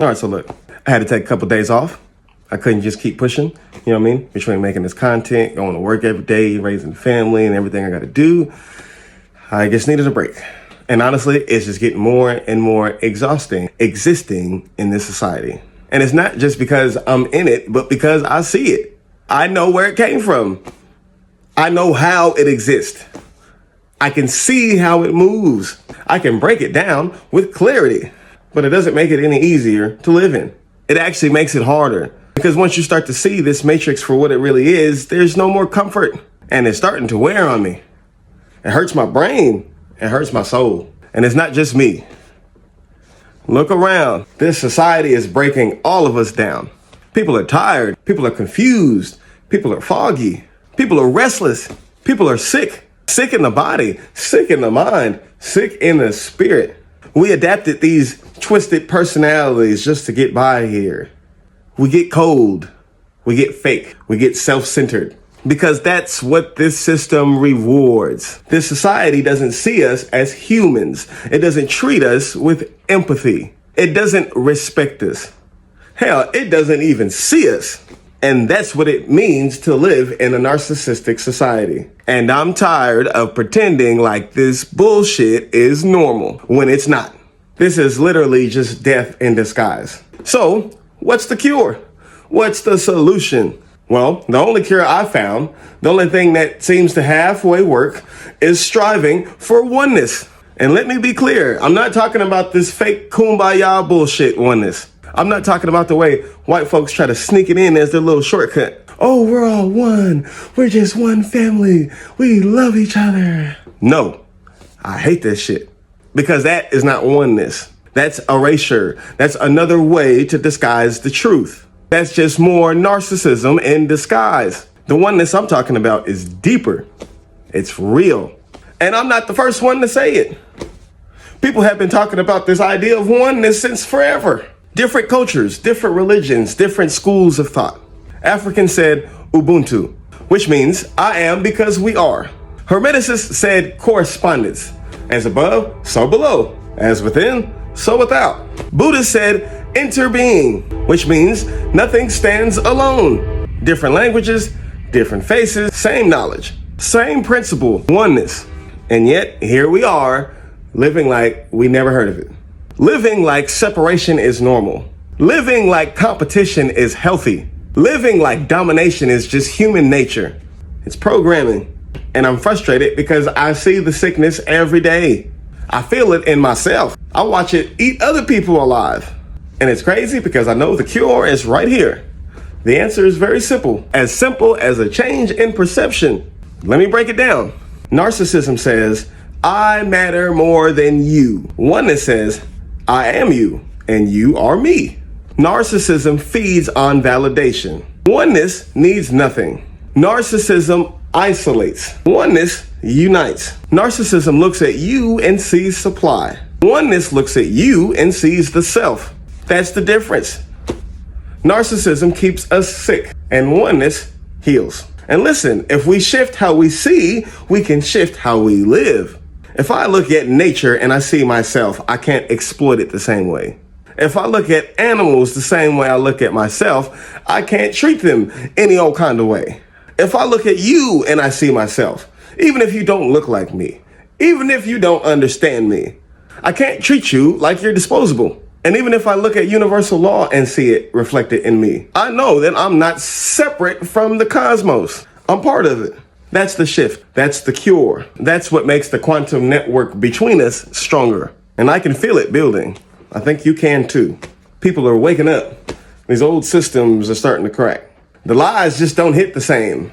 All right, so look, I had to take a couple days off. I couldn't just keep pushing, you know what I mean? Between making this content, going to work every day, raising family and everything I got to do, I just needed a break. And honestly, it's just getting more and more exhausting existing in this society. And it's not just because I'm in it, but because I see it. I know where it came from. I know how it exists. I can see how it moves. I can break it down with clarity. But it doesn't make it any easier to live in. It actually makes it harder. Because once you start to see this matrix for what it really is, there's no more comfort. And it's starting to wear on me. It hurts my brain. It hurts my soul. And it's not just me. Look around. This society is breaking all of us down. People are tired. People are confused. People are foggy. People are restless. People are sick. Sick in the body. Sick in the mind. Sick in the spirit. We adapted these twisted personalities just to get by here. We get cold. We get fake. We get self-centered. Because that's what this system rewards. This society doesn't see us as humans. It doesn't treat us with empathy. It doesn't respect us. Hell, it doesn't even see us. And that's what it means to live in a narcissistic society. And I'm tired of pretending like this bullshit is normal when it's not. This is literally just death in disguise. So, what's the cure? What's the solution? Well, the only cure I found, the only thing that seems to halfway work, is striving for oneness. And let me be clear, I'm not talking about this fake kumbaya bullshit oneness. I'm not talking about the way white folks try to sneak it in as their little shortcut. Oh, we're all one. We're just one family. We love each other. No, I hate this shit. Because that is not oneness. That's erasure. That's another way to disguise the truth. That's just more narcissism in disguise. The oneness I'm talking about is deeper. It's real. And I'm not the first one to say it. People have been talking about this idea of oneness since forever. Different cultures, different religions, different schools of thought. Africans said Ubuntu, which means I am because we are. Hermeticists said correspondence. As above, so below. As within, so without. Buddhists said interbeing, which means nothing stands alone. Different languages, different faces, same knowledge, same principle, oneness. And yet, here we are, living like we never heard of it. Living like separation is normal. Living like competition is healthy. Living like domination is just human nature. It's programming. And I'm frustrated because I see the sickness every day. I feel it in myself. I watch it eat other people alive. And it's crazy because I know the cure is right here. The answer is very simple as a change in perception. Let me break it down. Narcissism says, I matter more than you. Oneness says, I am you and you are me. Narcissism feeds on validation. Oneness needs nothing. Narcissism isolates. Oneness unites. Narcissism looks at you and sees supply. Oneness looks at you and sees the self. That's the difference. Narcissism keeps us sick and oneness heals. And listen, if we shift how we see, we can shift how we live. If I look at nature and I see myself, I can't exploit it the same way. If I look at animals the same way I look at myself, I can't treat them any old kind of way. If I look at you and I see myself, even if you don't look like me, even if you don't understand me, I can't treat you like you're disposable. And even if I look at universal law and see it reflected in me, I know that I'm not separate from the cosmos. I'm part of it. That's the shift. That's the cure. That's what makes the quantum network between us stronger. And I can feel it building. I think you can too. People are waking up. These old systems are starting to crack. The lies just don't hit the same.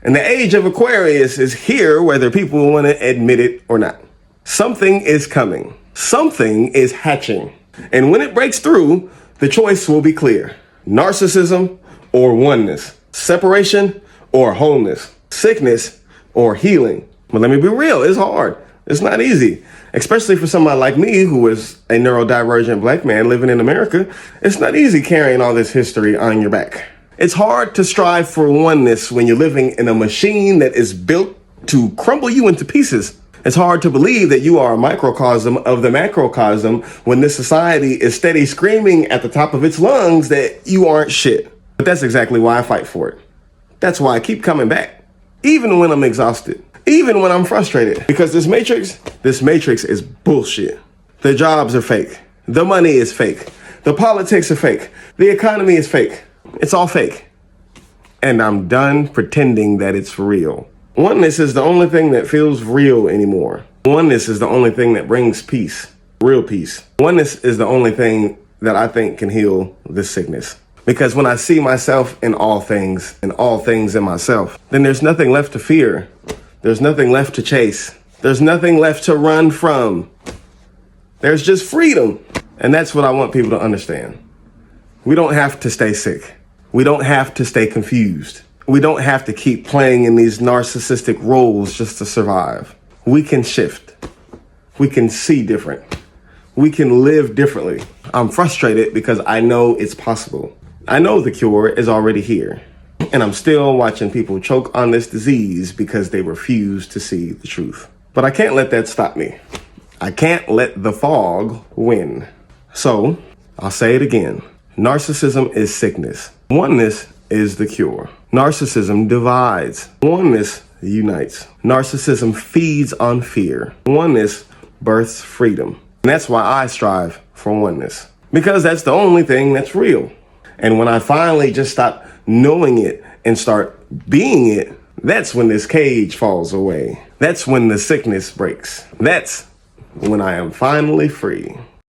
And the age of Aquarius is here whether people want to admit it or not. Something is coming. Something is hatching. And when it breaks through, the choice will be clear. Narcissism or oneness. Separation or wholeness. Sickness or healing. But let me be real, it's hard. It's not easy. Especially for somebody like me who is a neurodivergent black man living in America. It's not easy carrying all this history on your back. It's hard to strive for oneness when you're living in a machine that is built to crumble you into pieces. It's hard to believe that you are a microcosm of the macrocosm when this society is steady screaming at the top of its lungs that you aren't shit. But that's exactly why I fight for it. That's why I keep coming back, even when I'm exhausted, even when I'm frustrated, because this matrix is bullshit. The jobs are fake. The money is fake. The politics are fake. The economy is fake. It's all fake. And I'm done pretending that it's real. Oneness is the only thing that feels real anymore. Oneness is the only thing that brings peace, real peace. Oneness is the only thing that I think can heal this sickness. Because when I see myself in all things in myself, then there's nothing left to fear. There's nothing left to chase. There's nothing left to run from. There's just freedom. And that's what I want people to understand. We don't have to stay sick. We don't have to stay confused. We don't have to keep playing in these narcissistic roles just to survive. We can shift. We can see different. We can live differently. I'm frustrated because I know it's possible. I know the cure is already here. And I'm still watching people choke on this disease because they refuse to see the truth. But I can't let that stop me. I can't let the fog win. So I'll say it again. Narcissism is sickness. Oneness is the cure. Narcissism divides. Oneness unites. Narcissism feeds on fear. Oneness births freedom. And that's why I strive for oneness. Because that's the only thing that's real. And when I finally just stop knowing it and start being it, that's when this cage falls away. That's when the sickness breaks. That's when I am finally free.